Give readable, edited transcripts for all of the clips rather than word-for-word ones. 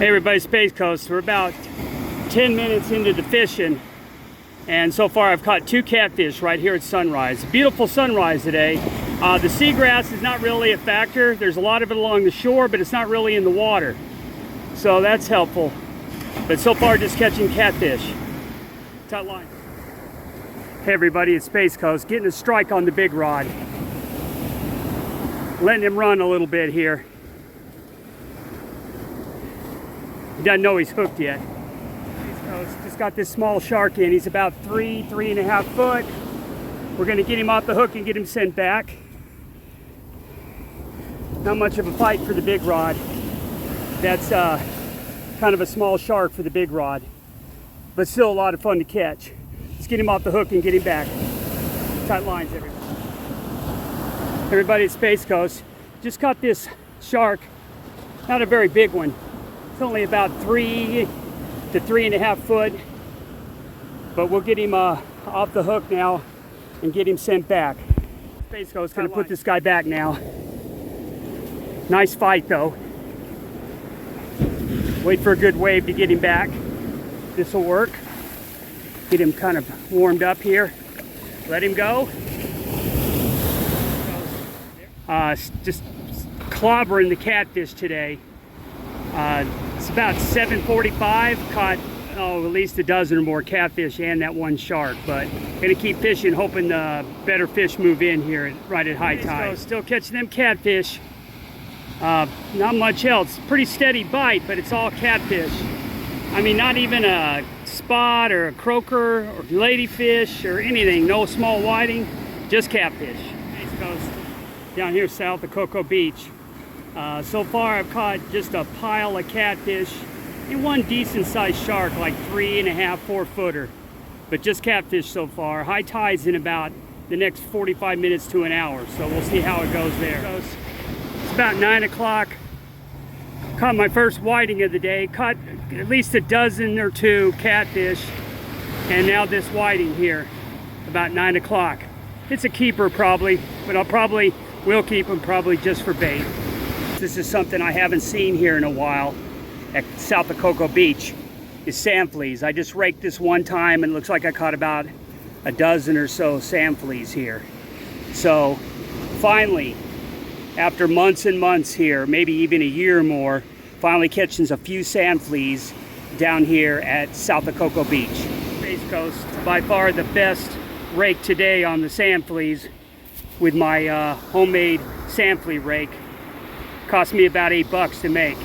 Hey everybody, Space Coast. We're about 10 minutes into the fishing, and so far I've caught 2 catfish right here at sunrise. Beautiful sunrise today. The seagrass is not really a factor. There's a lot of it along the shore, but it's not really in the water, so that's helpful. But so far just catching catfish. Tight line. Hey everybody, it's Space Coast. Getting a strike on the big rod. Letting him run a little bit here. He doesn't know he's hooked yet. Just got this small shark in. He's about 3.5 foot. We're gonna get him off the hook and get him sent back. Not much of a fight for the big rod. That's kind of a small shark for the big rod, but still a lot of fun to catch. Let's get him off the hook and get him back. Tight lines, everybody. Everybody at Space Coast. Just caught this shark. Not a very big one. It's only about 3 to 3.5 foot, but we'll get him off the hook now and get him sent back. Space Coast gonna put this guy back now. Nice fight though. Wait for a good wave to get him back. This will work. Get him kind of warmed up here. Let him go. Just clobbering the catfish today. It's about 7:45. Caught at least a dozen or more catfish and that one shark. But gonna keep fishing, hoping the better fish move in here right at high tide. Still catching them catfish. Not much else. Pretty steady bite, but it's all catfish. I mean, not even a spot or a croaker or ladyfish or anything. No small whiting, just catfish. Space Coast down here south of Cocoa Beach. So far I've caught just a pile of catfish and one decent sized shark, like 3.5, 4 footer, but just catfish so far. High tide's in about the next 45 minutes to an hour, so we'll see how it goes there. It's about 9 o'clock. Caught my first whiting of the day. Caught at least a dozen or 2 catfish, and now this whiting here about 9 o'clock. It's a keeper probably, but will keep him probably just for bait. This is something I haven't seen here in a while at south of Cocoa Beach, is sand fleas. I just raked this one time and it looks like I caught about a dozen or so sand fleas here. So finally, after months and months here, maybe even a year or more, finally catching a few sand fleas down here at south of Cocoa Beach. Space Coast, by far the best rake today on the sand fleas with my homemade sand flea rake. Cost me about $8 to make.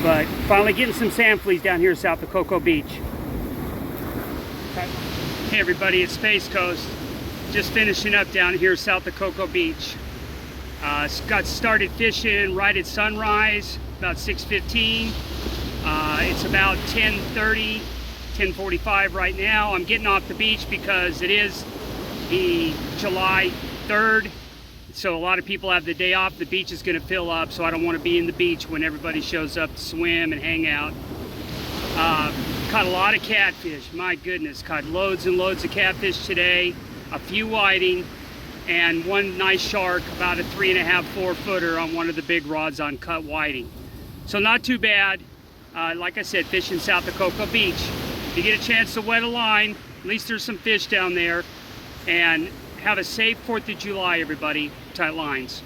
But finally getting some sand fleas down here south of Cocoa Beach. Hey everybody, it's Space Coast. Just finishing up down here south of Cocoa Beach. Got started fishing right at sunrise, about 6:15. It's about 10:30, 10:45 right now. I'm getting off the beach because it is the July 3rd. So a lot of people have the day off. The beach is going to fill up, so I don't want to be in the beach when everybody shows up to swim and hang out. Caught a lot of catfish. My goodness, caught loads and loads of catfish today. A few whiting and one nice shark, about a 3.5, 4 footer on one of the big rods on cut whiting. So not too bad. Like I said, fishing south of Cocoa Beach. If you get a chance to wet a line, at least there's some fish down there. And have a safe 4th of July, everybody. Tight lines.